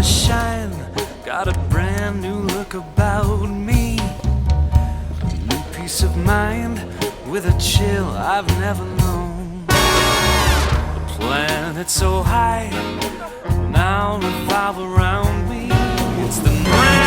to shine, got a brand new look about me. New peace of mind with a chill I've never known. A planet so high now revolve around me. It's the